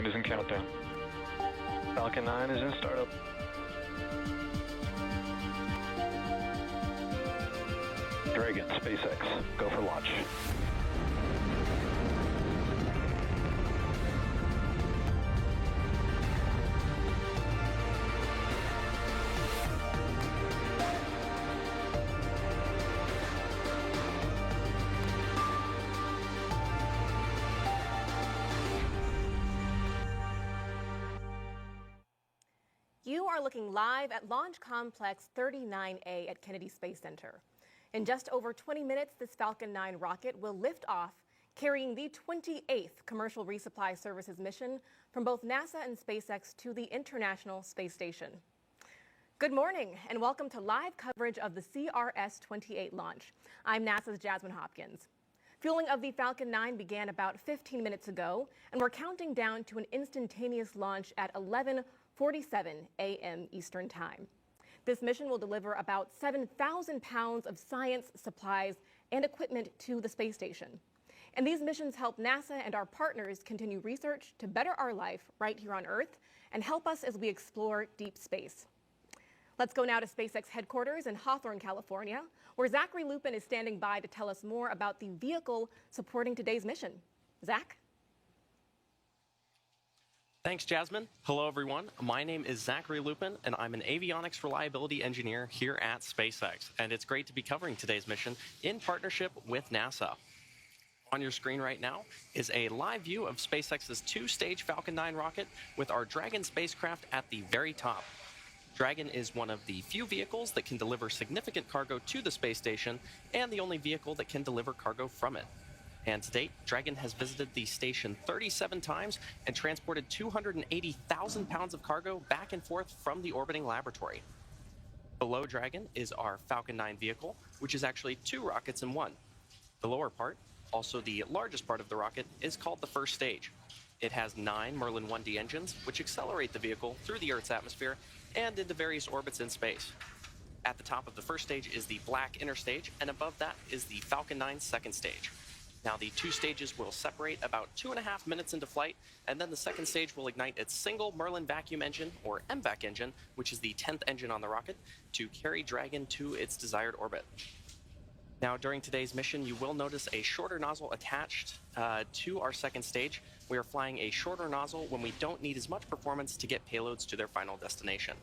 Dragon is in countdown. Falcon 9 is in startup. Dragon, SpaceX, go for launch. You are looking live at Launch Complex 39A at Kennedy Space Center. In just over 20 minutes, this Falcon 9 rocket will lift off, carrying the 28th Commercial Resupply Services mission from both NASA and SpaceX to the International Space Station. Good morning and welcome to live coverage of the CRS-28 launch. I'm NASA's Jasmine Hopkins. Fueling of the Falcon 9 began about 15 minutes ago, and we're counting down to an instantaneous launch at 11:47 a.m. Eastern Time. This mission will deliver about 7,000 pounds of science, supplies, and equipment to the space station. And these missions help NASA and our partners continue research to better our life right here on Earth and help us as we explore deep space. Let's go now to SpaceX headquarters in Hawthorne, California, where Zachary Lupin is standing by to tell us more about the vehicle supporting today's mission. Zach? Thanks, Jasmine. Hello, everyone. My name is Zachary Lupin, and I'm an avionics reliability engineer here at SpaceX. And it's great to be covering today's mission in partnership with NASA. On your screen right now is a live view of SpaceX's two-stage Falcon 9 rocket with our Dragon spacecraft at the very top. Dragon is one of the few vehicles that can deliver significant cargo to the space station and the only vehicle that can deliver cargo from it. And to date, Dragon has visited the station 37 times and transported 280,000 pounds of cargo back and forth from the orbiting laboratory. Below Dragon is our Falcon 9 vehicle, which is actually two rockets in one. The lower part, also the largest part of the rocket, is called the first stage. It has 9 Merlin 1D engines, which accelerate the vehicle through the Earth's atmosphere and into various orbits in space. At the top of the first stage is the black inner stage, and above that is the Falcon 9 second stage. Now, the two stages will separate about 2.5 minutes into flight, and then the second stage will ignite its single Merlin vacuum engine, or MVAC engine, which is the 10th engine on the rocket, to carry Dragon to its desired orbit. Now, during today's mission, you will notice a shorter nozzle attached to our second stage. We are flying a shorter nozzle when we don't need as much performance to get payloads to their final destination.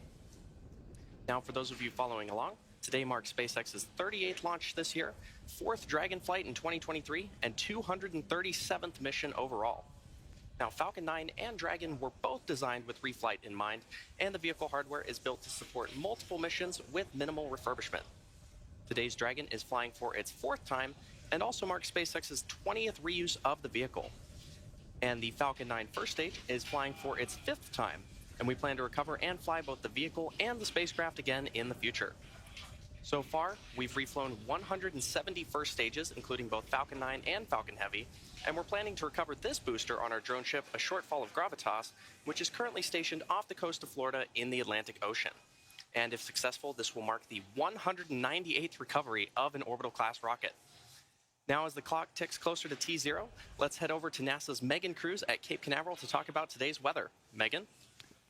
Now, for those of you following along, today marks SpaceX's 38th launch this year, 4th Dragon flight in 2023, and 237th mission overall. Now, Falcon 9 and Dragon were both designed with reflight in mind, and the vehicle hardware is built to support multiple missions with minimal refurbishment. Today's Dragon is flying for its 4th time and also marks SpaceX's 20th reuse of the vehicle. And the Falcon 9 first stage is flying for its 5th time, and we plan to recover and fly both the vehicle and the spacecraft again in the future. So far, we've reflown 170 first stages, including both Falcon 9 and Falcon Heavy, and we're planning to recover this booster on our drone ship, a Shortfall of Gravitas, which is currently stationed off the coast of Florida in the Atlantic Ocean. And if successful, this will mark the 198th recovery of an orbital-class rocket. Now, as the clock ticks closer to T0, let's head over to NASA's Megan Cruz at Cape Canaveral to talk about today's weather. Megan?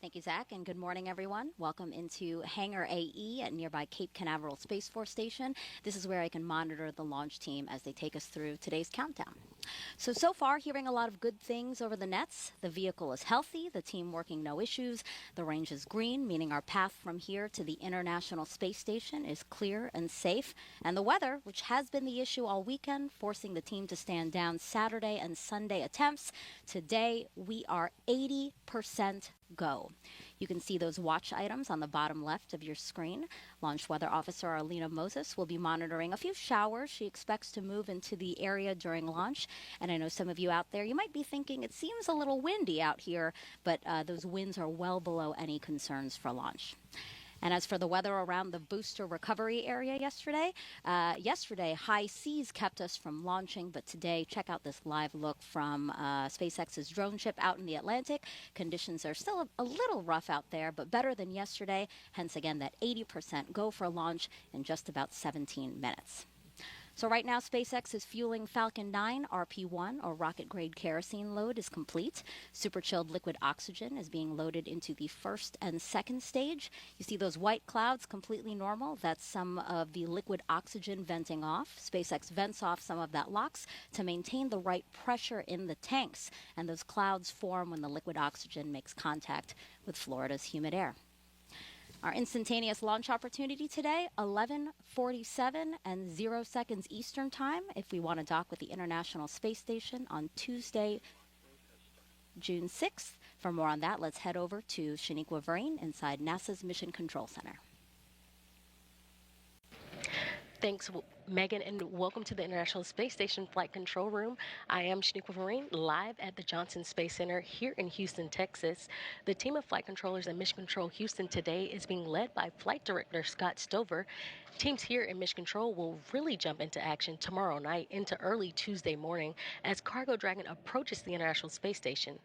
Thank you, Zach, and good morning, everyone. Welcome into Hangar AE at nearby Cape Canaveral Space Force Station. This is where I can monitor the launch team as they take us through today's countdown. So far, hearing a lot of good things over the nets. The vehicle is healthy, the team working no issues, the range is green, meaning our path from here to the International Space Station is clear and safe. And the weather, which has been the issue all weekend, forcing the team to stand down Saturday and Sunday attempts. Today, we are 80% go. You can see those watch items on the bottom left of your screen. Launch Weather Officer Arlena Moses will be monitoring a few showers she expects to move into the area during launch. And I know some of you out there, you might be thinking it seems a little windy out here, but those winds are well below any concerns for launch. And as for the weather around the booster recovery area yesterday, high seas kept us from launching, but today, check out this live look from SpaceX's drone ship out in the Atlantic. Conditions are still a little rough out there, but better than yesterday. Hence, again, that 80% go for launch in just about 17 minutes. So right now, SpaceX is fueling Falcon 9 RP-1, or rocket-grade kerosene load, is complete. Super chilled liquid oxygen is being loaded into the first and second stage. You see those white clouds completely normal. That's some of the liquid oxygen venting off. SpaceX vents off some of that LOX to maintain the right pressure in the tanks. And those clouds form when the liquid oxygen makes contact with Florida's humid air. Our instantaneous launch opportunity today, 11:47 and 0 seconds Eastern Time, if we want to dock with the International Space Station on Tuesday, June 6th. For more on that, let's head over to Shaniqua Vereen inside NASA's Mission Control Center. Thanks, Megan, and welcome to the International Space Station Flight Control Room. I am Shaniqua Vereen, live at the Johnson Space Center here in Houston, Texas. The team of flight controllers at Mission Control Houston today is being led by Flight Director Scott Stover. Teams here in Mission Control will really jump into action tomorrow night into early Tuesday morning as Cargo Dragon approaches the International Space Station.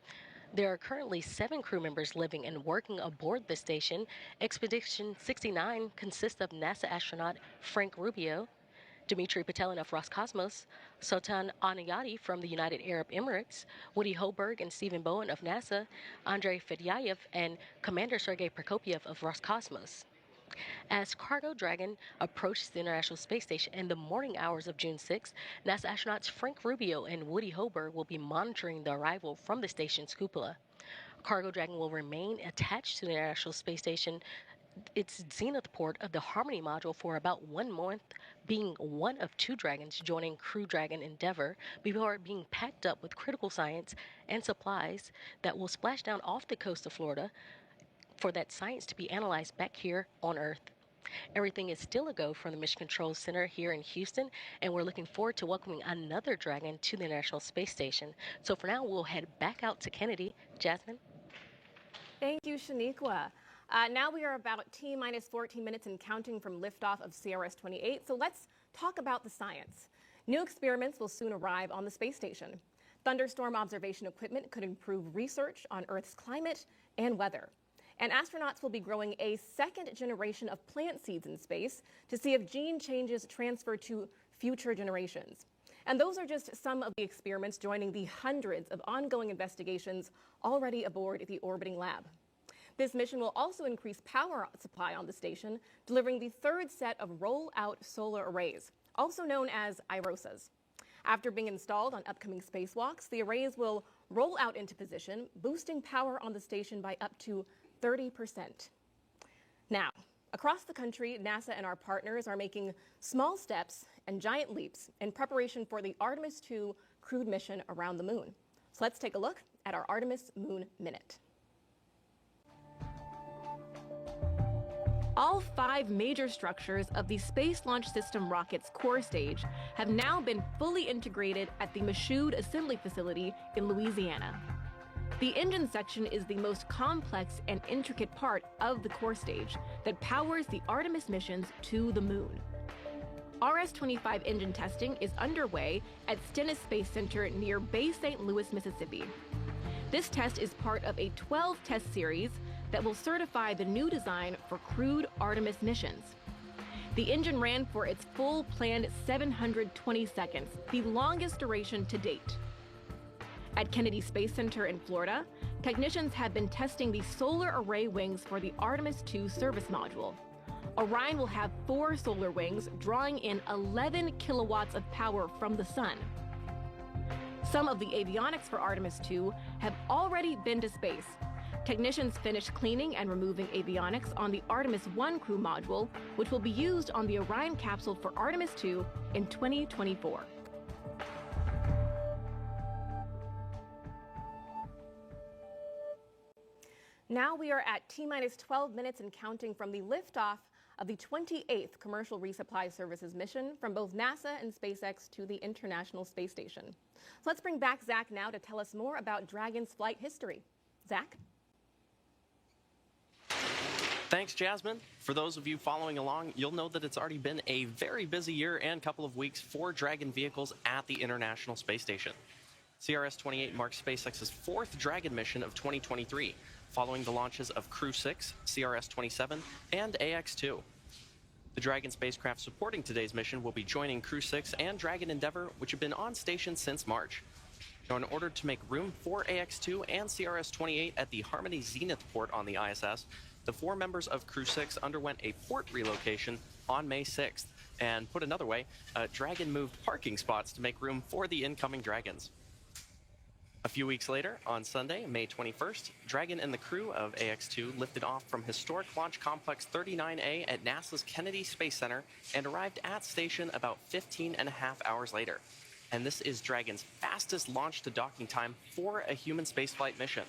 There are currently 7 crew members living and working aboard the station. Expedition 69 consists of NASA astronaut Frank Rubio, Dmitry Petelin of Roscosmos, Sultan Anayati from the United Arab Emirates, Woody Hoberg and Stephen Bowen of NASA, Andrei Fedyayev, and Commander Sergei Prokopyev of Roscosmos. As Cargo Dragon approaches the International Space Station in the morning hours of June 6, NASA astronauts Frank Rubio and Woody Hoberg will be monitoring the arrival from the station's cupola. Cargo Dragon will remain attached to the International Space Station, its zenith port of the Harmony module, for about 1 month, being one of 2 Dragons joining Crew Dragon Endeavour before being packed up with critical science and supplies that will splash down off the coast of Florida for that science to be analyzed back here on Earth. Everything is still a go from the Mission Control Center here in Houston, and we're looking forward to welcoming another Dragon to the International Space Station. So for now, we'll head back out to Kennedy. Jasmine? Thank you, Shaniqua. Now we are about T-minus 14 minutes and counting from liftoff of CRS-28, so let's talk about the science. New experiments will soon arrive on the space station. Thunderstorm observation equipment could improve research on Earth's climate and weather. And astronauts will be growing a second generation of plant seeds in space to see if gene changes transfer to future generations. And those are just some of the experiments joining the hundreds of ongoing investigations already aboard the orbiting lab. This mission will also increase power supply on the station, delivering the 3rd set of roll-out solar arrays, also known as IROSAs. After being installed on upcoming spacewalks, the arrays will roll out into position, boosting power on the station by up to 30%. Now, across the country, NASA and our partners are making small steps and giant leaps in preparation for the Artemis II crewed mission around the moon. So let's take a look at our Artemis Moon Minute. All 5 major structures of the Space Launch System rocket's core stage have now been fully integrated at the Michoud Assembly Facility in Louisiana. The engine section is the most complex and intricate part of the core stage that powers the Artemis missions to the moon. RS-25 engine testing is underway at Stennis Space Center near Bay St. Louis, Mississippi. This test is part of a 12-test series that will certify the new design for crewed Artemis missions. The engine ran for its full planned 720 seconds, the longest duration to date. At Kennedy Space Center in Florida, technicians have been testing the solar array wings for the Artemis II service module. Orion will have 4 solar wings drawing in 11 kilowatts of power from the sun. Some of the avionics for Artemis II have already been to space. Technicians finished cleaning and removing avionics on the Artemis I crew module, which will be used on the Orion capsule for Artemis II in 2024. Now we are at T-minus 12 minutes and counting from the liftoff of the 28th Commercial Resupply Services mission from both NASA and SpaceX to the International Space Station. So let's bring back Zach now to tell us more about Dragon's flight history. Zach? Thanks, Jasmine. For those of you following along, you'll know that it's already been a very busy year and couple of weeks for Dragon vehicles at the International Space Station. CRS-28 marks SpaceX's 4th Dragon mission of 2023, following the launches of Crew 6, CRS-27, and AX-2. The Dragon spacecraft supporting today's mission will be joining Crew 6 and Dragon Endeavour, which have been on station since March. Now, in order to make room for AX-2 and CRS-28 at the Harmony Zenith port on the ISS, the 4 members of Crew 6 underwent a port relocation on May 6th. And put another way, Dragon moved parking spots to make room for the incoming Dragons. A few weeks later, on Sunday, May 21st, Dragon and the crew of AX-2 lifted off from historic Launch Complex 39A at NASA's Kennedy Space Center and arrived at station about 15 and a half hours later. And this is Dragon's fastest launch to docking time for a human spaceflight mission.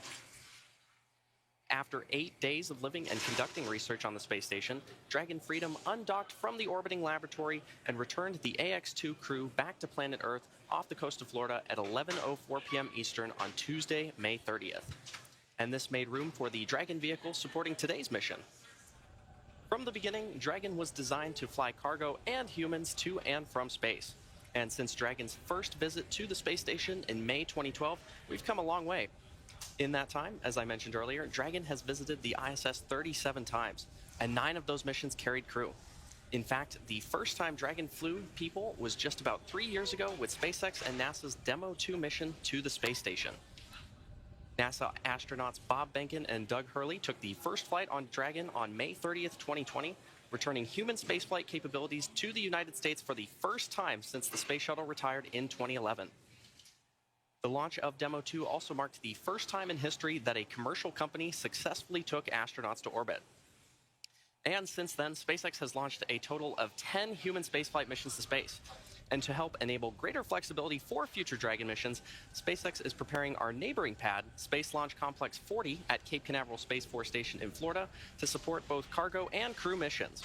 After 8 days of living and conducting research on the space station, Dragon Freedom undocked from the orbiting laboratory and returned the AX-2 crew back to planet Earth off the coast of Florida at 11:04 p.m. Eastern on Tuesday, May 30th. And this made room for the Dragon vehicle supporting today's mission. From the beginning, Dragon was designed to fly cargo and humans to and from space. And since Dragon's first visit to the space station in May 2012, we've come a long way. In that time, as I mentioned earlier, Dragon has visited the ISS 37 times, and 9 of those missions carried crew. In fact, the first time Dragon flew people was just about 3 years ago with SpaceX and NASA's Demo 2 mission to the space station. NASA astronauts Bob Behnken and Doug Hurley took the first flight on Dragon on May 30th, 2020, returning human spaceflight capabilities to the United States for the first time since the space shuttle retired in 2011. The launch of Demo 2 also marked the first time in history that a commercial company successfully took astronauts to orbit. And since then, SpaceX has launched a total of 10 human spaceflight missions to space. And to help enable greater flexibility for future Dragon missions, SpaceX is preparing our neighboring pad, Space Launch Complex 40 at Cape Canaveral Space Force Station in Florida, to support both cargo and crew missions.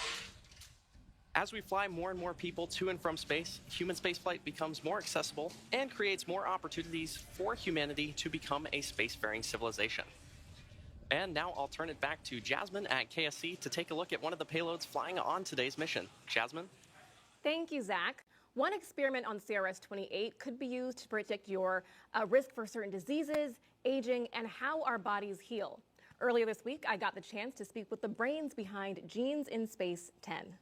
As we fly more and more people to and from space, human spaceflight becomes more accessible and creates more opportunities for humanity to become a spacefaring civilization. And now I'll turn it back to Jasmine at KSC to take a look at one of the payloads flying on today's mission. Jasmine? Thank you, Zach. One experiment on CRS-28 could be used to predict your risk for certain diseases, aging, and how our bodies heal. Earlier this week, I got the chance to speak with the brains behind Genes in Space 10.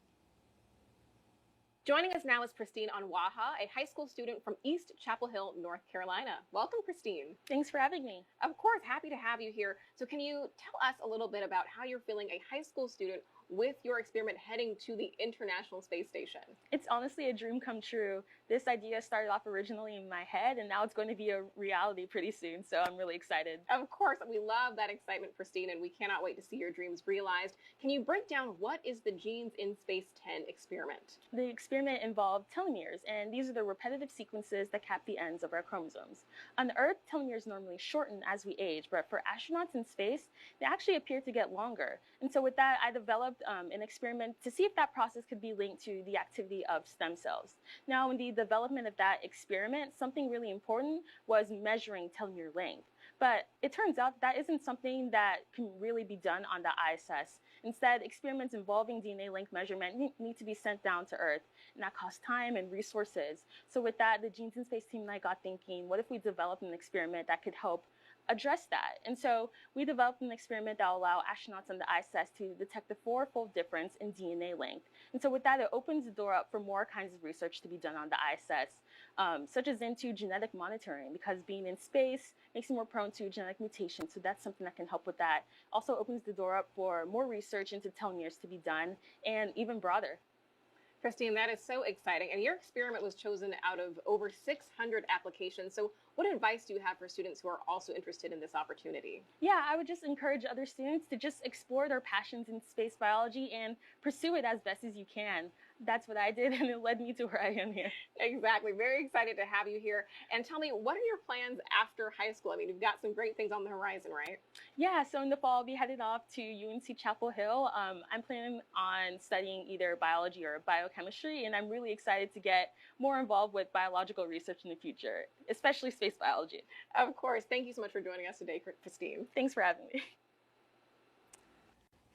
Joining us now is Christine Anwaha, a high school student from East Chapel Hill, North Carolina. Welcome, Christine. Thanks for having me. Of course, happy to have you here. So can you tell us a little bit about how you're feeling a high school student with your experiment heading to the International Space Station? It's honestly a dream come true. This idea started off originally in my head, and now it's going to be a reality pretty soon, so I'm really excited. Of course, we love that excitement, Christine, and we cannot wait to see your dreams realized. Can you break down what is the Genes in Space 10 experiment? The experiment involved telomeres, and these are the repetitive sequences that cap the ends of our chromosomes. On the Earth, telomeres normally shorten as we age, but for astronauts in space, they actually appear to get longer. And so with that, I developed an experiment to see if that process could be linked to the activity of stem cells. Now, in the development of that experiment, something really important was measuring telomere length. But it turns out that isn't something that can really be done on the ISS. Instead, experiments involving DNA length measurement need to be sent down to Earth, and that costs time and resources. So with that, the Genes in Space team and I got thinking, what if we developed an experiment that could help address that? And so we developed an experiment that will allow astronauts on the ISS to detect a 4-fold difference in DNA length. And so with that, it opens the door up for more kinds of research to be done on the ISS, such as into genetic monitoring, because being in space makes you more prone to genetic mutations. So that's something that can help with that. Also opens the door up for more research into telomeres to be done, and even broader. Christine, that is so exciting. And your experiment was chosen out of over 600 applications. So what advice do you have for students who are also interested in this opportunity? Yeah, I would just encourage other students to just explore their passions in space biology and pursue it as best as you can. That's what I did, and it led me to where I am here. Exactly. Very excited to have you here. And tell me, what are your plans after high school? I mean, you've got some great things on the horizon, right? Yeah, so in the fall, I'll be headed off to UNC Chapel Hill. I'm planning on studying either biology or biochemistry, and I'm really excited to get more involved with biological research in the future, especially space biology. Of course. Thank you so much for joining us today, Christine. Thanks for having me.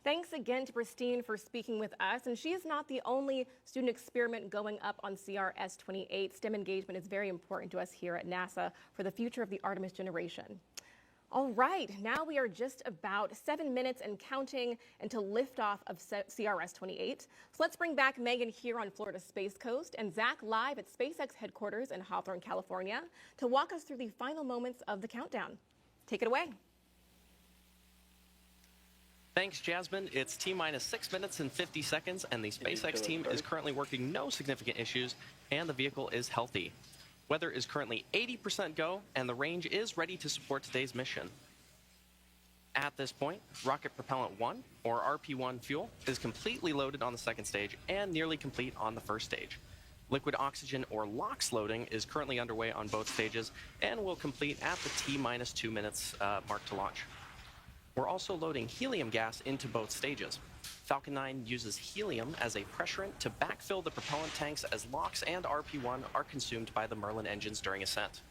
Thanks again to Christine for speaking with us. And she is not the only student experiment going up on CRS-28. STEM engagement is very important to us here at NASA for the future of the Artemis generation. All right, now we are just about 7 minutes and counting until liftoff of CRS-28. So let's bring back Megan here on Florida's Space Coast and Zach live at SpaceX headquarters in Hawthorne, California, to walk us through the final moments of the countdown. Take it away. Thanks, Jasmine. It's T-minus 6 minutes and 50 seconds, and the SpaceX team is currently working no significant issues, and the vehicle is healthy. Weather is currently 80% go, and the range is ready to support today's mission. At this point, Rocket Propellant 1, or RP-1 fuel, is completely loaded on the second stage and nearly complete on the first stage. Liquid oxygen, or LOX loading, is currently underway on both stages and will complete at the T-minus 2 minutes mark to launch. We're also loading helium gas into both stages. Falcon 9 uses helium as a pressurant to backfill the propellant tanks as LOX and RP-1 are consumed by the Merlin engines during ascent.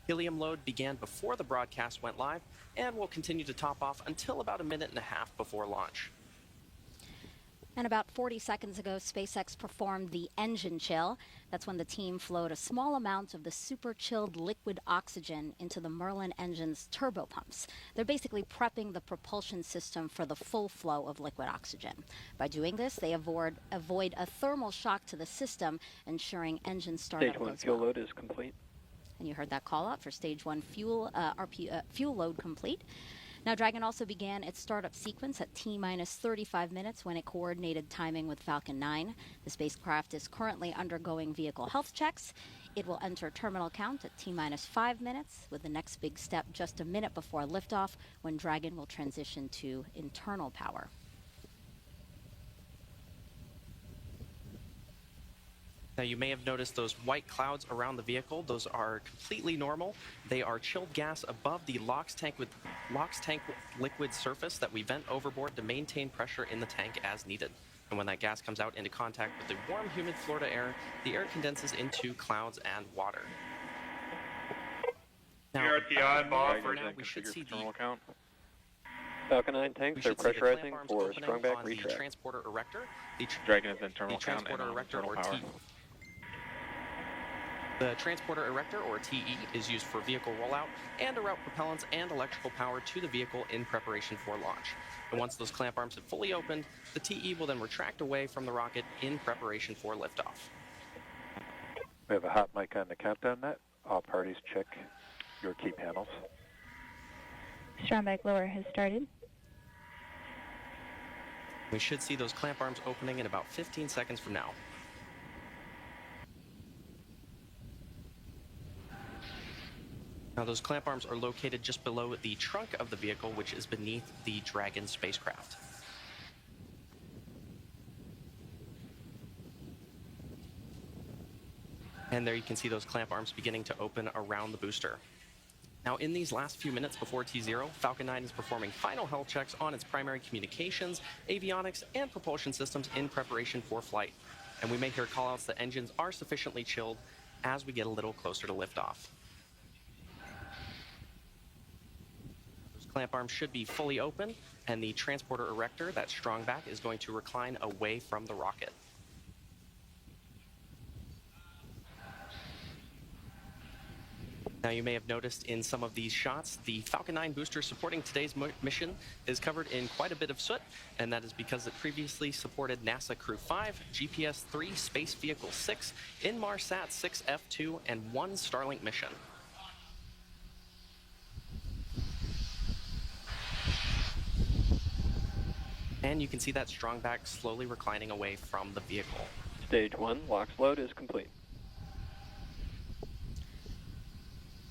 Helium load began before the broadcast went live and will continue to top off until about a minute and a half before launch. And about 40 seconds ago, SpaceX performed the engine chill. That's when the team flowed a small amount of the super chilled liquid oxygen into the Merlin engine's turbopumps. They're basically prepping the propulsion system for the full flow of liquid oxygen. By doing this, they avoid a thermal shock to the system, ensuring engine startup Stage 1 goes fuel well. load is complete. And you heard that call out for stage 1 fuel load complete. Now, Dragon also began its startup sequence at T-minus 35 minutes when it coordinated timing with Falcon 9. The spacecraft is currently undergoing vehicle health checks. It will enter terminal count at T-minus 5 minutes, with the next big step just a minute before liftoff, when Dragon will transition to internal power. Now, you may have noticed those white clouds around the vehicle. Those are completely normal. They are chilled gas above the LOX tank liquid surface that we vent overboard to maintain pressure in the tank as needed. And when that gas comes out into contact with the warm, humid Florida air, the air condenses into clouds and water. Now, Here at the eye, Bob. for now, we should see the Count. Falcon 9 tanks are pressurizing for strong back the retract. transporter erector. Dragon is internal The count and transporter erector, internal or power. The transporter erector, or TE, is used for vehicle rollout and to route propellants and electrical power to the vehicle in preparation for launch. And once those clamp arms have fully opened, the TE will then retract away from the rocket in preparation for liftoff. We have a hot mic on the countdown net. All parties check your key panels. Strong back lower has started. We should see those clamp arms opening in about 15 seconds from now. Now, those clamp arms are located just below the trunk of the vehicle, which is beneath the Dragon spacecraft. And there you can see those clamp arms beginning to open around the booster. Now, in these last few minutes before T0, Falcon 9 is performing final health checks on its primary communications, avionics, and propulsion systems in preparation for flight. And we may hear callouts that engines are sufficiently chilled as we get a little closer to liftoff. Those clamp arms should be fully open, and the transporter erector, that strong back, is going to recline away from the rocket. Now, you may have noticed in some of these shots, the Falcon 9 booster supporting today's mission is covered in quite a bit of soot, and that is because it previously supported NASA Crew 5, GPS-3, Space Vehicle 6, Inmarsat 6F2, and one Starlink mission. And you can see that strong back slowly reclining away from the vehicle. Stage 1 LOX load is complete.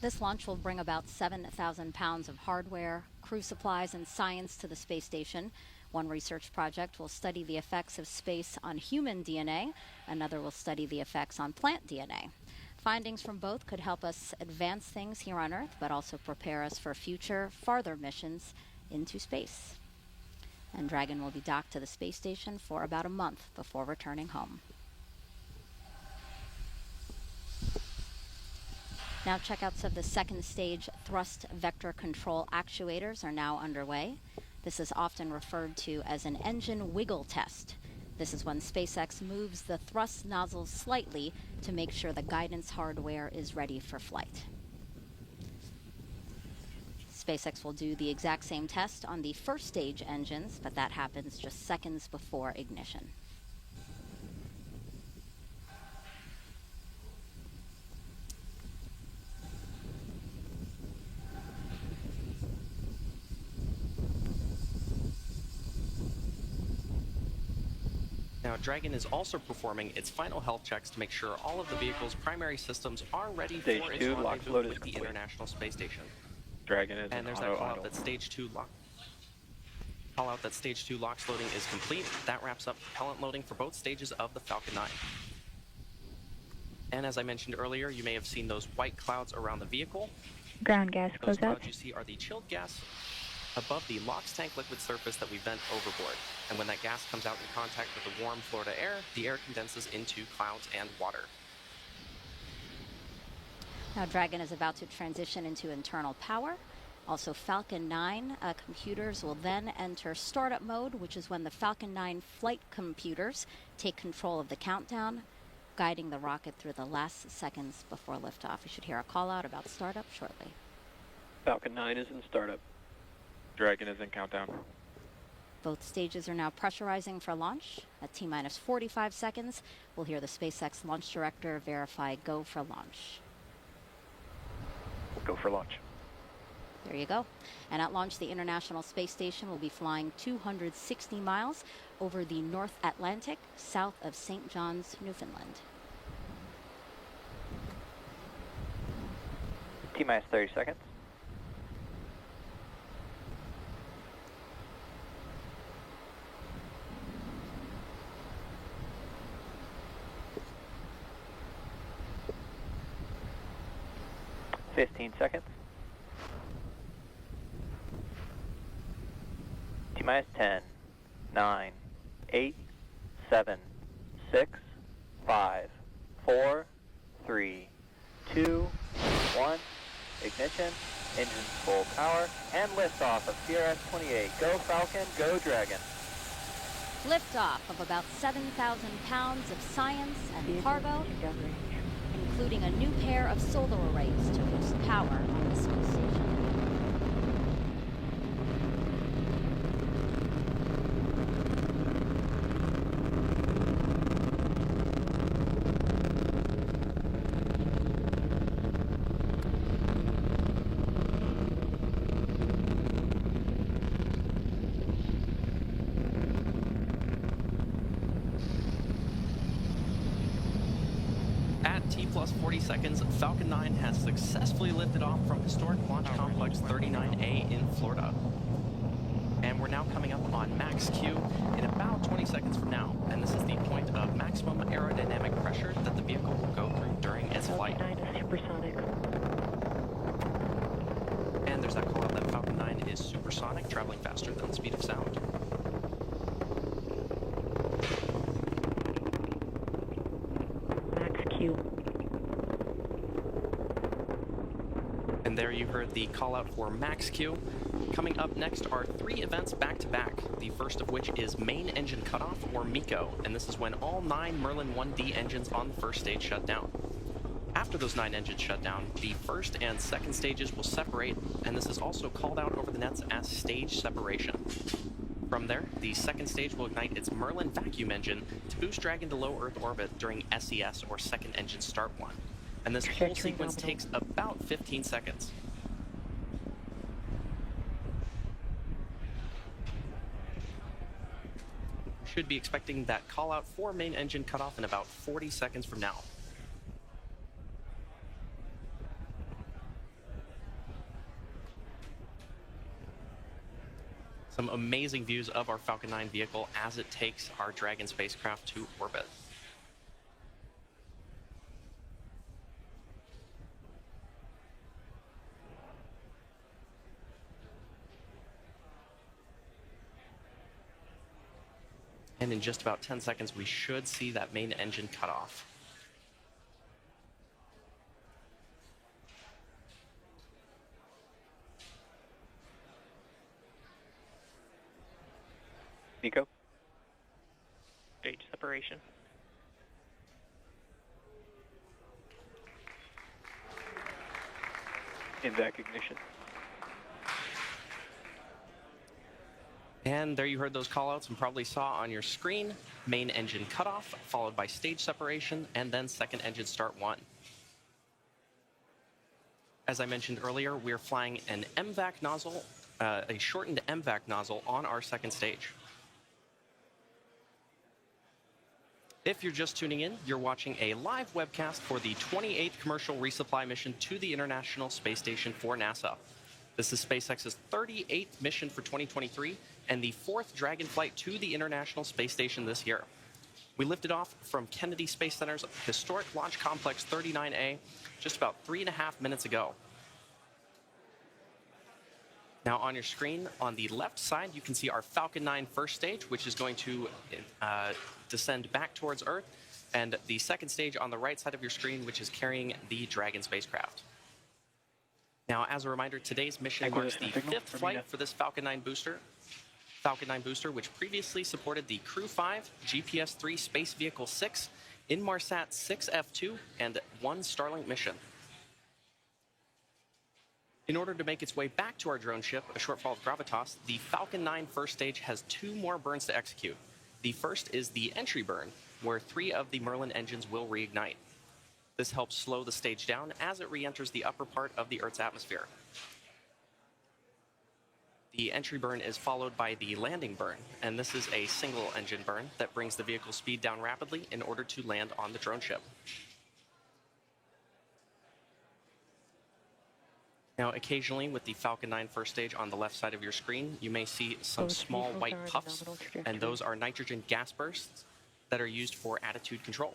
This launch will bring about 7,000 pounds of hardware, crew supplies, and science to the space station. One research project will study the effects of space on human DNA. Another will study the effects on plant DNA. Findings from both could help us advance things here on Earth, but also prepare us for future, farther missions into space. And Dragon will be docked to the space station for about a month before returning home. Now, checkouts of the second stage thrust vector control actuators are now underway. This is often referred to as an engine wiggle test. This is when SpaceX moves the thrust nozzles slightly to make sure the guidance hardware is ready for flight. SpaceX will do the exact same test on the first stage engines, but that happens just seconds before ignition. Now, Dragon is also performing its final health checks to make sure all of the vehicle's primary systems are ready Stage for its 2 lock rendezvous load is with the complete. International Space Station. Dragon is And in there's auto that call out idle. that stage 2 lock. Call out that stage 2 LOX loading is complete. That wraps up propellant loading for both stages of the Falcon 9. And as I mentioned earlier, you may have seen those white clouds around the vehicle. Ground gas Those closeout. clouds you see are the chilled gas above the LOX tank liquid surface that we vent overboard. And when that gas comes out in contact with the warm Florida air, the air condenses into clouds and water. Now, Dragon is about to transition into internal power. Also, Falcon 9 computers will then enter startup mode, which is when the Falcon 9 flight computers take control of the countdown, guiding the rocket through the last seconds before liftoff. You should hear a call out about startup shortly. Falcon 9 is in startup. Dragon is in countdown. Both stages are now pressurizing for launch. At T-minus 45 seconds, we'll hear the SpaceX launch director verify go for launch. Go for launch. There you go. And at launch, the International Space Station will be flying 260 miles over the North Atlantic, south of St. John's, Newfoundland. T-minus 30 seconds. Seconds. T-minus 10, 9, 8, 7, 6, 5, 4, 3, 2, 1. Ignition, engines full power, and liftoff of CRS-28. Go Falcon, go Dragon. Liftoff of about 7,000 pounds of science and cargo, including a new pair of solar arrays to boost power on the space station. At T plus 40 seconds, Falcon 9 has successfully lifted off from historic Launch Complex 39A in Florida. And we're now coming up on max Q in about 20 seconds from now. And this is the point of maximum aerodynamic pressure that the vehicle will go through during its flight. Falcon 9 is supersonic. And there's that call out that Falcon 9 is supersonic, traveling faster than the speed of sound. Max Q. And there you heard the call out for max Q. Coming up next are 3 events back to back, the first of which is main engine cutoff, or MECO, and this is when all 9 Merlin 1D engines on the first stage shut down. After those 9 engines shut down, the first and second stages will separate, and this is also called out over the nets as stage separation. From there, the second stage will ignite its Merlin vacuum engine to boost Dragon to low Earth orbit during SES, or second engine start one. And this whole sequence takes about 15 seconds. Should be expecting that call out for main engine cutoff in about 40 seconds from now. Some amazing views of our Falcon 9 vehicle as it takes our Dragon spacecraft to orbit. And in just about 10 seconds, we should see that main engine cut off. MECO. Stage separation. INVAC ignition. And there you heard those callouts and probably saw on your screen, main engine cutoff, followed by stage separation, and then second engine start 1. As I mentioned earlier, we're flying an MVAC nozzle, a shortened MVAC nozzle on our second stage. If you're just tuning in, you're watching a live webcast for the 28th commercial resupply mission to the International Space Station for NASA. This is SpaceX's 38th mission for 2023 and the 4th Dragon flight to the International Space Station this year. We lifted off from Kennedy Space Center's historic Launch Complex 39A just about 3.5 minutes ago. Now on your screen, on the left side, you can see our Falcon 9 first stage, which is going to descend back towards Earth, and the second stage on the right side of your screen, which is carrying the Dragon spacecraft. Now, as a reminder, today's mission marks the 5th flight for this Falcon 9 booster. Falcon 9 booster, which previously supported the Crew 5, GPS-3 Space Vehicle 6, Inmarsat 6F2, and 1 Starlink mission. In order to make its way back to our drone ship, a shortfall of gravitas, the Falcon 9 first stage has 2 more burns to execute. The first is the entry burn, where 3 of the Merlin engines will reignite. This helps slow the stage down as it re-enters the upper part of the Earth's atmosphere. The entry burn is followed by the landing burn, and this is a single engine burn that brings the vehicle's speed down rapidly in order to land on the drone ship. Now, occasionally with the Falcon 9 first stage on the left side of your screen, you may see some small white puffs, and those are nitrogen gas bursts that are used for attitude control.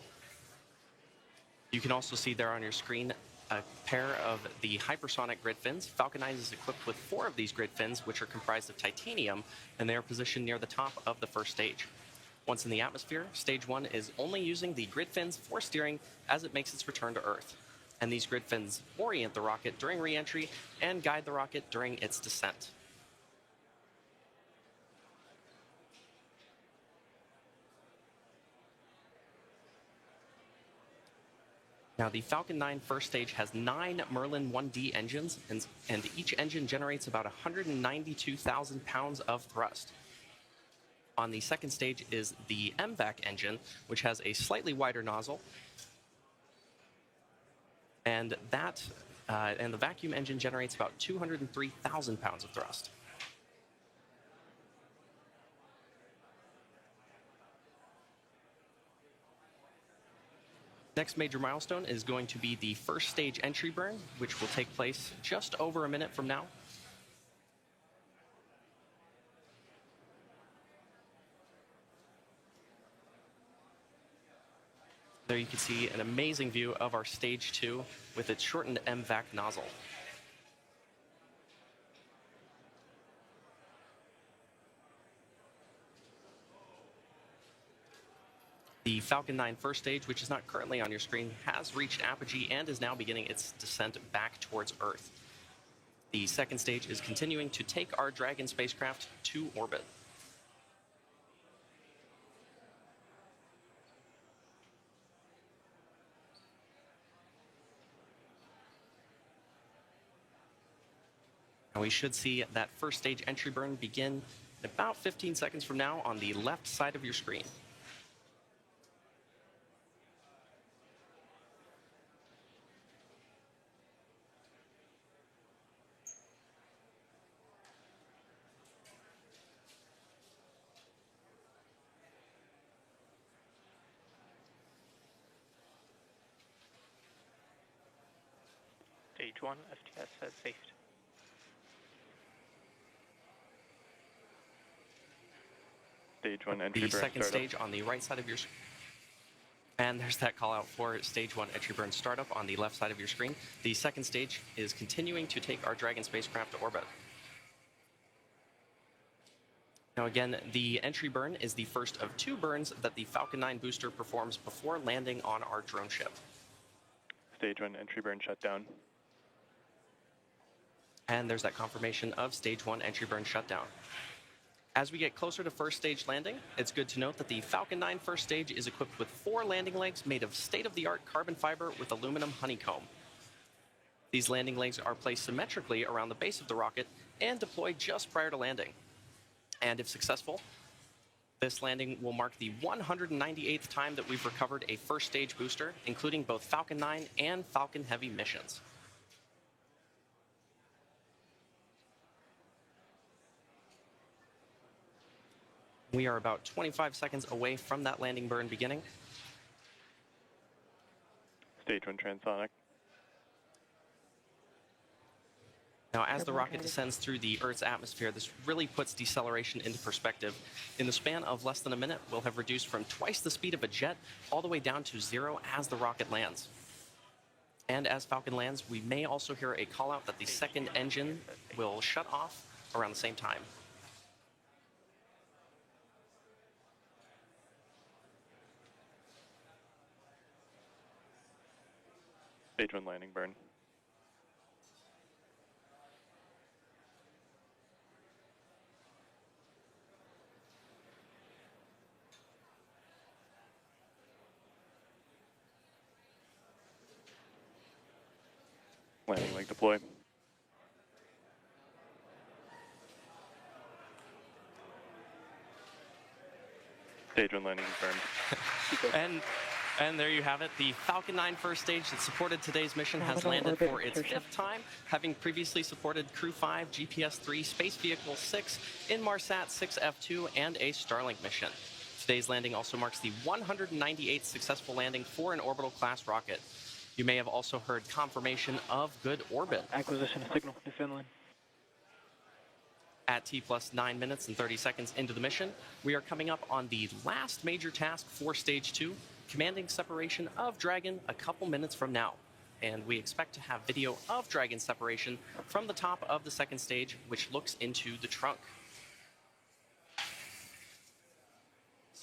You can also see there on your screen a pair of the hypersonic grid fins. Falcon 9 is equipped with 4 of these grid fins, which are comprised of titanium, and they are positioned near the top of the first stage. Once in the atmosphere, stage 1 is only using the grid fins for steering as it makes its return to Earth. And these grid fins orient the rocket during re-entry and guide the rocket during its descent. Now, the Falcon 9 first stage has 9 Merlin 1D engines, and each engine generates about 192,000 pounds of thrust. On the second stage is the MVAC engine, which has a slightly wider nozzle, and the vacuum engine generates about 203,000 pounds of thrust. Next major milestone is going to be the first stage entry burn, which will take place just over a minute from now. There you can see an amazing view of our stage 2 with its shortened MVAC nozzle. The Falcon 9 first stage, which is not currently on your screen, has reached apogee and is now beginning its descent back towards Earth. The second stage is continuing to take our Dragon spacecraft to orbit. And we should see that first stage entry burn begin in about 15 seconds from now on the left side of your screen. Stage 1, STS has safed. Stage 1 entry burn The second startup. stage on the right side of your screen. And there's that call out for stage 1 entry burn startup on the left side of your screen. The second stage is continuing to take our Dragon spacecraft to orbit. Now again, the entry burn is the first of 2 burns that the Falcon 9 booster performs before landing on our drone ship. Stage 1 entry burn shutdown. And there's that confirmation of stage 1 entry burn shutdown. As we get closer to first stage landing, it's good to note that the Falcon 9 first stage is equipped with 4 landing legs made of state-of-the-art carbon fiber with aluminum honeycomb. These landing legs are placed symmetrically around the base of the rocket and deployed just prior to landing. And if successful, this landing will mark the 198th time that we've recovered a first stage booster, including both Falcon 9 and Falcon Heavy missions. We are about 25 seconds away from that landing burn beginning. Stage 1 transonic. Now, as the rocket descends through the Earth's atmosphere, this really puts deceleration into perspective. In the span of less than a minute, we'll have reduced from twice the speed of a jet all the way down to 0 as the rocket lands. And as Falcon lands, we may also hear a call out that the second engine will shut off around the same time. Stage 1 landing burn. Landing leg deploy. Stage 1 landing confirmed. And there you have it. The Falcon 9 first stage that supported today's mission has landed for its 5th time, having previously supported Crew 5, GPS 3, Space Vehicle 6, Inmarsat 6F2, and a Starlink mission. Today's landing also marks the 198th successful landing for an orbital class rocket. You may have also heard confirmation of good orbit. Acquisition of signal, Newfoundland. At T plus 9 minutes and 30 seconds into the mission, we are coming up on the last major task for Stage 2, commanding separation of Dragon a couple minutes from now. And we expect to have video of Dragon separation from the top of the second stage, which looks into the trunk.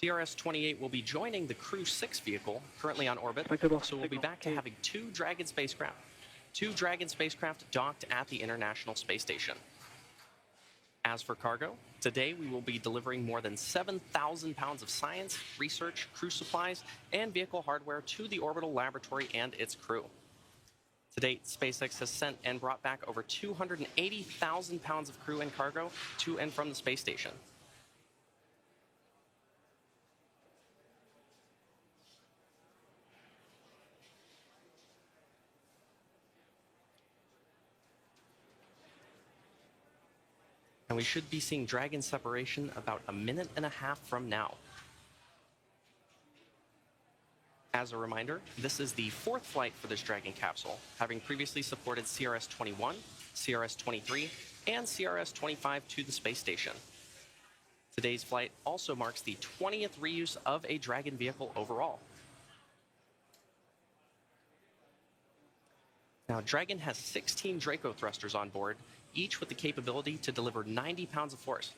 CRS-28 will be joining the Crew 6 vehicle, currently on orbit, so we'll be back to having 2 Dragon spacecraft docked at the International Space Station. As for cargo, today we will be delivering more than 7,000 pounds of science, research, crew supplies, and vehicle hardware to the orbital laboratory and its crew. To date, SpaceX has sent and brought back over 280,000 pounds of crew and cargo to and from the space station. And we should be seeing Dragon separation about a minute and a half from now. As a reminder, this is the 4th flight for this Dragon capsule, having previously supported CRS-21, CRS-23, and CRS-25 to the space station. Today's flight also marks the 20th reuse of a Dragon vehicle overall. Now, Dragon has 16 Draco thrusters on board, each with the capability to deliver 90 pounds of force.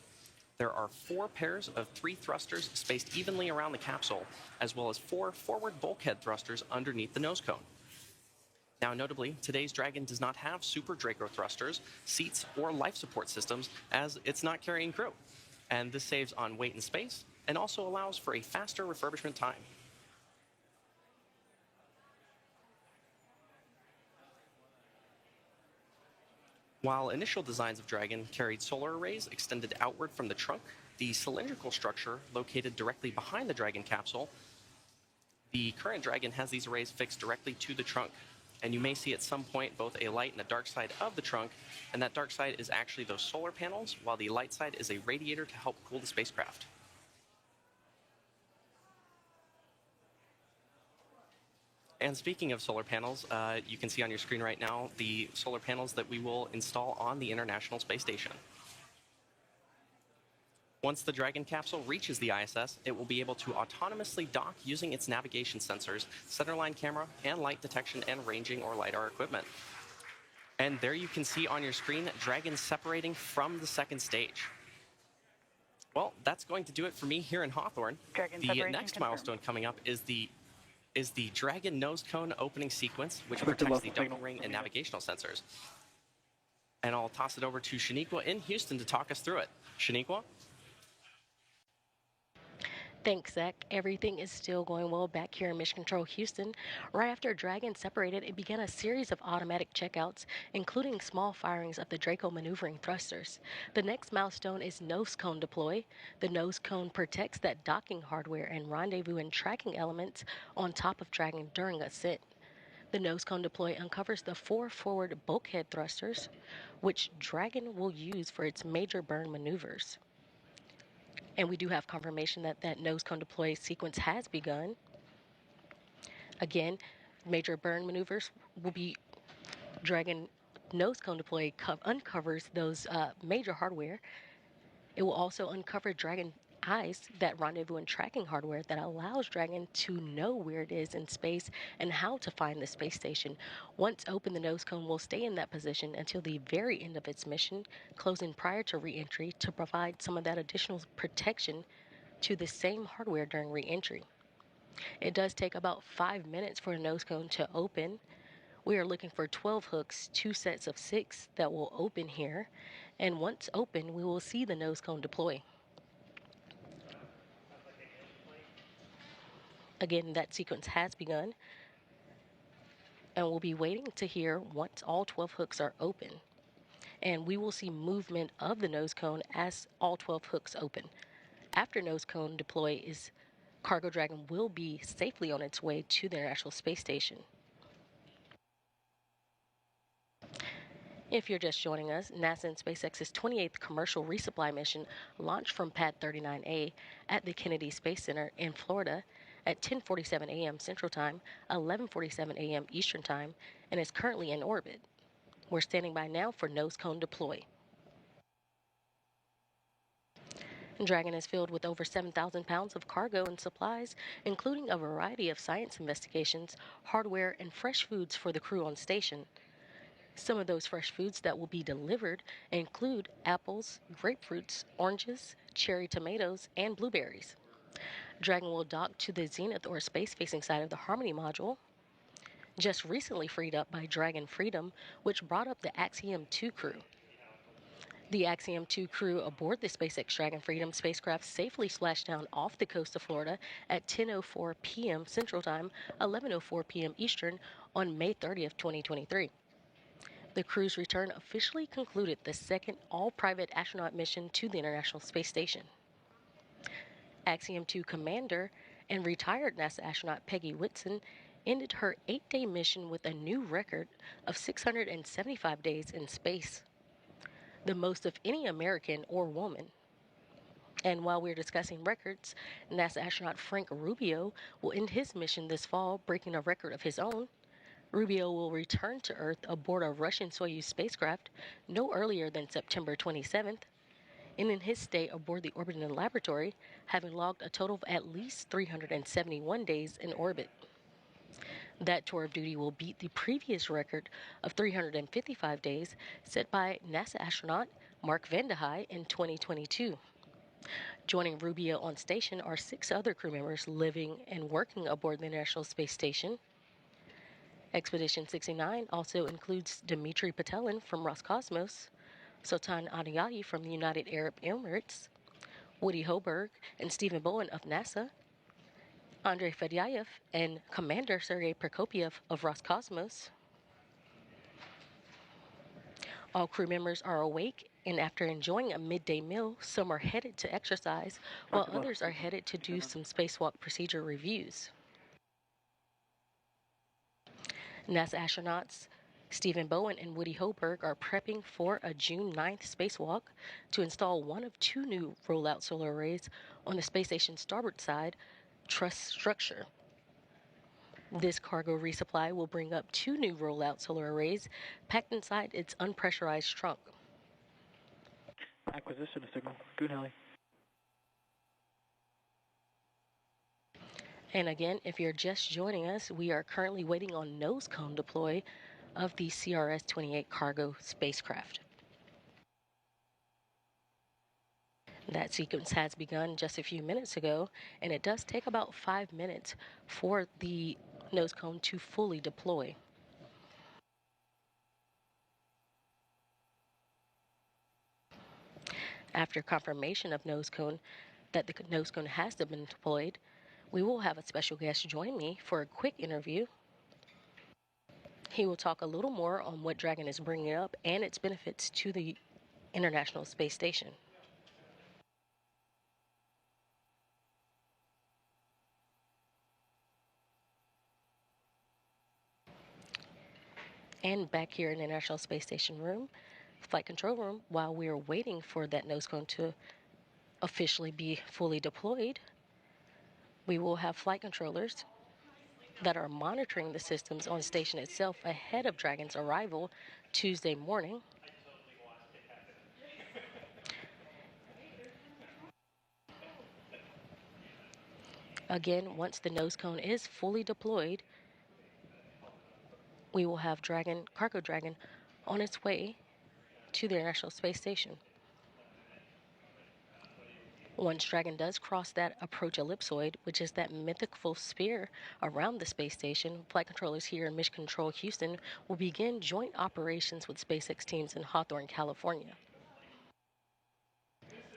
There are 4 pairs of 3 thrusters spaced evenly around the capsule, as well as 4 forward bulkhead thrusters underneath the nose cone. Now, notably, today's Dragon does not have super Draco thrusters, seats, or life support systems, as it's not carrying crew. And this saves on weight and space, and also allows for a faster refurbishment time. While initial designs of Dragon carried solar arrays extended outward from the trunk, the cylindrical structure located directly behind the Dragon capsule, the current Dragon has these arrays fixed directly to the trunk. And you may see at some point both a light and a dark side of the trunk, and that dark side is actually those solar panels, while the light side is a radiator to help cool the spacecraft. And speaking of solar panels, you can see on your screen right now the solar panels that we will install on the International Space Station. Once the Dragon capsule reaches the ISS, it will be able to autonomously dock using its navigation sensors, centerline camera, and light detection and ranging or LiDAR equipment. And there you can see on your screen Dragon separating from the second stage. Well, that's going to do it for me here in Hawthorne. The next milestone coming up is the Dragon nose cone opening sequence, which protects the docking ring and navigational sensors. And I'll toss it over to Shaniqua in Houston to talk us through it. Shaniqua? Thanks, Zach. Everything is still going well back here in Mission Control Houston. Right after Dragon separated, it began a series of automatic checkouts, including small firings of the Draco maneuvering thrusters. The next milestone is nose cone deploy. The nose cone protects that docking hardware and rendezvous and tracking elements on top of Dragon during ascent. The nose cone deploy uncovers the 4 forward bulkhead thrusters, which Dragon will use for its major burn maneuvers. And we do have confirmation that that nose cone deploy sequence has begun. Again, major burn maneuvers will be Dragon nose cone deploy uncovers those major hardware. It will also uncover Dragon eyes, that rendezvous and tracking hardware that allows Dragon to know where it is in space and how to find the space station. Once open, the nose cone will stay in that position until the very end of its mission, closing prior to re-entry to provide some of that additional protection to the same hardware during re-entry. It does take about 5 minutes for a nose cone to open. We are looking for 12 hooks, 2 sets of 6 that will open here. And once open, we will see the nose cone deploy. Again, that sequence has begun, and we'll be waiting to hear once all 12 hooks are open. And we will see movement of the nose cone as all 12 hooks open. After nose cone deploy, Cargo Dragon will be safely on its way to the International Space Station. If you're just joining us, NASA and SpaceX's 28th commercial resupply mission launched from Pad 39A at the Kennedy Space Center in Florida at 10:47 a.m. Central Time, 11:47 a.m. Eastern Time, and is currently in orbit. We're standing by now for nose cone deploy. Dragon is filled with over 7,000 pounds of cargo and supplies, including a variety of science investigations, hardware, and fresh foods for the crew on station. Some of those fresh foods that will be delivered include apples, grapefruits, oranges, cherry tomatoes, and blueberries. Dragon will dock to the zenith or space-facing side of the Harmony module, just recently freed up by Dragon Freedom, which brought up the Axiom 2 crew. The Axiom 2 crew aboard the SpaceX Dragon Freedom spacecraft safely splashed down off the coast of Florida at 10:04 p.m. Central Time, 11:04 p.m. Eastern on May 30th, 2023. The crew's return officially concluded the second all-private astronaut mission to the International Space Station. Axiom 2 commander and retired NASA astronaut Peggy Whitson ended her 8-day mission with a new record of 675 days in space, the most of any American or woman. And while we're discussing records, NASA astronaut Frank Rubio will end his mission this fall, breaking a record of his own. Rubio will return to Earth aboard a Russian Soyuz spacecraft no earlier than September 27th, and in his stay aboard the orbiting laboratory, having logged a total of at least 371 days in orbit. That tour of duty will beat the previous record of 355 days set by NASA astronaut Mark Vande Hei in 2022. Joining Rubio on station are 6 other crew members living and working aboard the International Space Station. Expedition 69 also includes Dmitry Petelin from Roscosmos, Sultan Adiyati from the United Arab Emirates, Woody Hoberg and Stephen Bowen of NASA, Andrei Fedyaev and Commander Sergei Prokopyev of Roscosmos. All crew members are awake, and after enjoying a midday meal, some are headed to exercise, while others are headed to do some spacewalk procedure reviews. NASA astronauts Stephen Bowen and Woody Hoberg are prepping for a June 9th spacewalk to install one of 2 new rollout solar arrays on the space station's starboard side truss structure. This cargo resupply will bring up 2 new rollout solar arrays packed inside its unpressurized trunk. Acquisition signal. Good, Heli. And again, if you're just joining us, we are currently waiting on nose cone deploy of the CRS-28 cargo spacecraft. That sequence has begun just a few minutes ago, and it does take about 5 minutes for the nose cone to fully deploy. After confirmation of nose cone, that the nose cone has been deployed, we will have a special guest join me for a quick interview. He will talk a little more on what Dragon is bringing up and its benefits to the International Space Station. And back here in the International Space Station room, flight control room, while we are waiting for that nose cone to officially be fully deployed, we will have flight controllers that are monitoring the systems on station itself ahead of Dragon's arrival Tuesday morning. Again, once the nose cone is fully deployed, we will have Cargo Dragon on its way to the International Space Station. Once Dragon does cross that approach ellipsoid, which is that mythical sphere around the space station, flight controllers here in Mission Control Houston will begin joint operations with SpaceX teams in Hawthorne, California.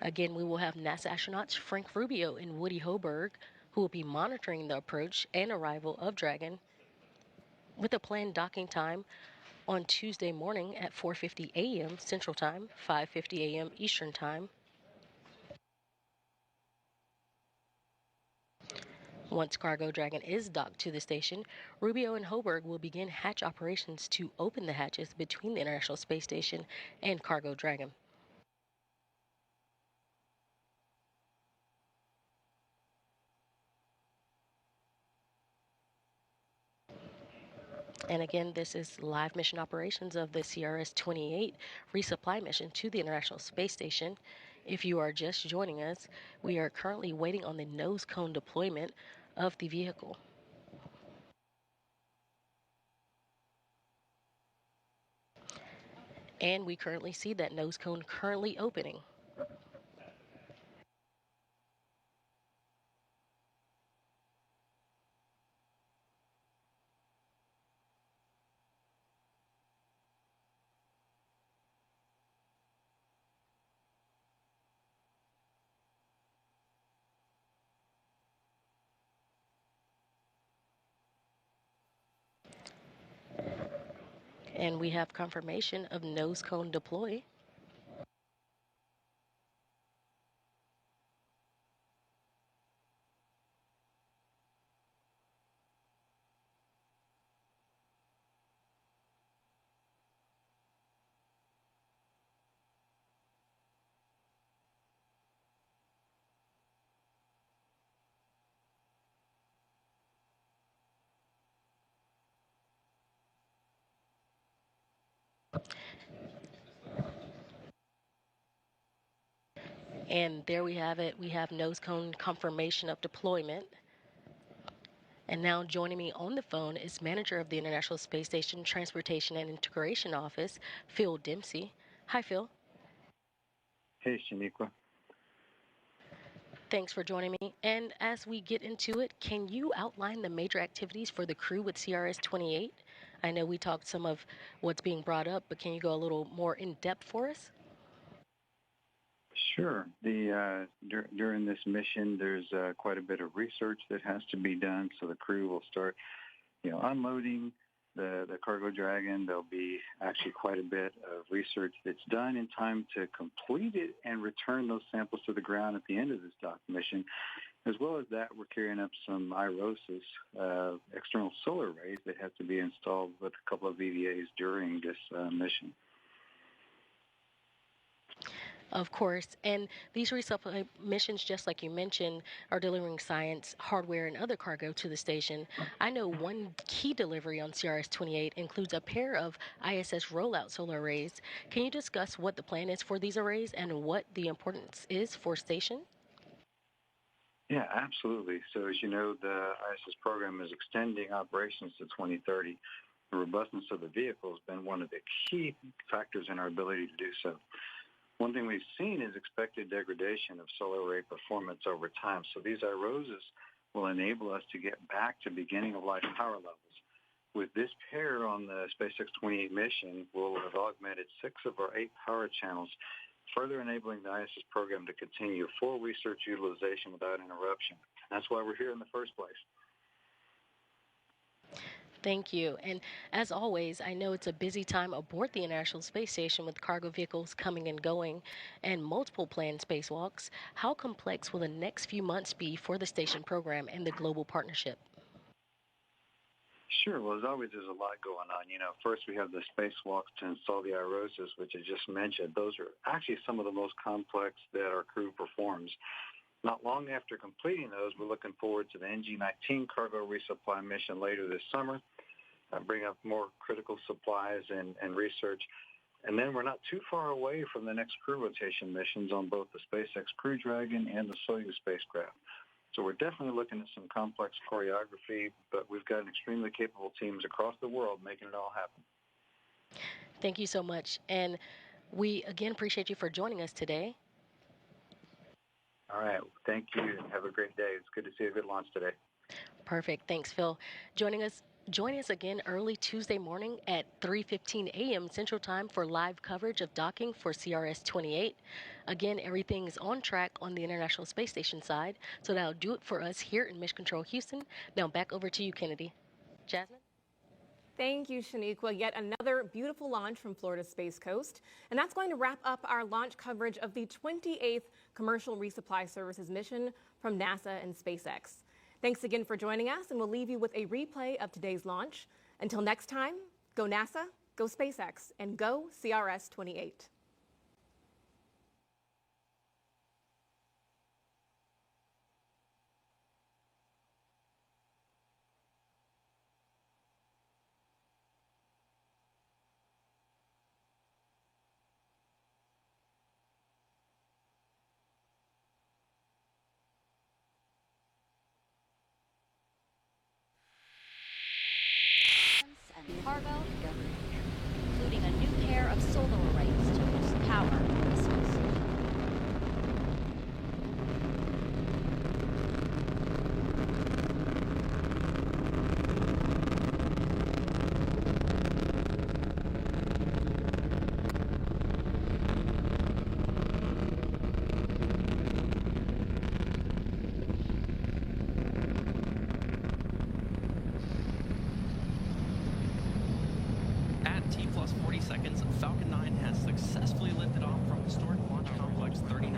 Again, we will have NASA astronauts Frank Rubio and Woody Hoburg, who will be monitoring the approach and arrival of Dragon with a planned docking time on Tuesday morning at 4:50 a.m. Central Time, 5:50 a.m. Eastern Time. Once Cargo Dragon is docked to the station, Rubio and Hoburg will begin hatch operations to open the hatches between the International Space Station and Cargo Dragon. And again, this is live mission operations of the CRS-28 resupply mission to the International Space Station. If you are just joining us, we are currently waiting on the nose cone deployment of the vehicle. And we currently see that nose cone currently opening. And we have confirmation of nose cone deploy. And there we have it. We have nose cone confirmation of deployment. And now joining me on the phone is manager of the International Space Station Transportation and Integration Office, Phil Dempsey. Hi, Phil. Hey, Shaniqua. Thanks for joining me. And as we get into it, can you outline the major activities for the crew with CRS-28? I know we talked some of what's being brought up, but can you go a little more in depth for us? Sure. During this mission, there's quite a bit of research that has to be done. So the crew will start, unloading the Cargo Dragon. There'll be actually quite a bit of research that's done in time to complete it and return those samples to the ground at the end of this dock mission. As well as that, we're carrying up some IROSIS, external solar arrays that have to be installed with a couple of EVAs during this mission. Of course, and these resupply missions, just like you mentioned, are delivering science, hardware, and other cargo to the station. I know one key delivery on CRS-28 includes a pair of ISS rollout solar arrays. Can you discuss what the plan is for these arrays and what the importance is for station? Yeah, absolutely. So as you know, the ISS program is extending operations to 2030. The robustness of the vehicle has been one of the key factors in our ability to do so. One thing we've seen is expected degradation of solar array performance over time. So these IROSIS will enable us to get back to beginning of life power levels. With this pair on the SpaceX 28 mission, we'll have augmented 6 of our 8 power channels further enabling the ISS program to continue full research utilization without interruption. That's why we're here in the first place. Thank you. And as always, I know it's a busy time aboard the International Space Station with cargo vehicles coming and going and multiple planned spacewalks. How complex will the next few months be for the station program and the global partnership? Sure. Well, as always, there's a lot going on. First we have the spacewalks to install the IROSAs, which I just mentioned. Those are actually some of the most complex that our crew performs. Not long after completing those, we're looking forward to the NG-19 cargo resupply mission later this summer, bring up more critical supplies and research. And then we're not too far away from the next crew rotation missions on both the SpaceX Crew Dragon and the Soyuz spacecraft. So we're definitely looking at some complex choreography, but we've got extremely capable teams across the world making it all happen. Thank you so much. And we again appreciate you for joining us today. All right. Thank you, and have a great day. It's good to see a good launch today. Perfect. Thanks, Phil. Join us again early Tuesday morning at 3:15 a.m. Central Time for live coverage of docking for CRS-28. Again, everything is on track on the International Space Station side, so that'll do it for us here in Mission Control Houston. Now back over to you, Kennedy. Jasmine? Thank you, Shaniqua. Yet another beautiful launch from Florida's Space Coast. And that's going to wrap up our launch coverage of the 28th Commercial Resupply Services mission from NASA and SpaceX. Thanks again for joining us, and we'll leave you with a replay of today's launch. Until next time, go NASA, go SpaceX, and go CRS-28. And cargo, including a new pair of solar arrays to boost power on the space station. At T plus 40 seconds, Falcon 9 has successfully lifted off from historic launch complex 39.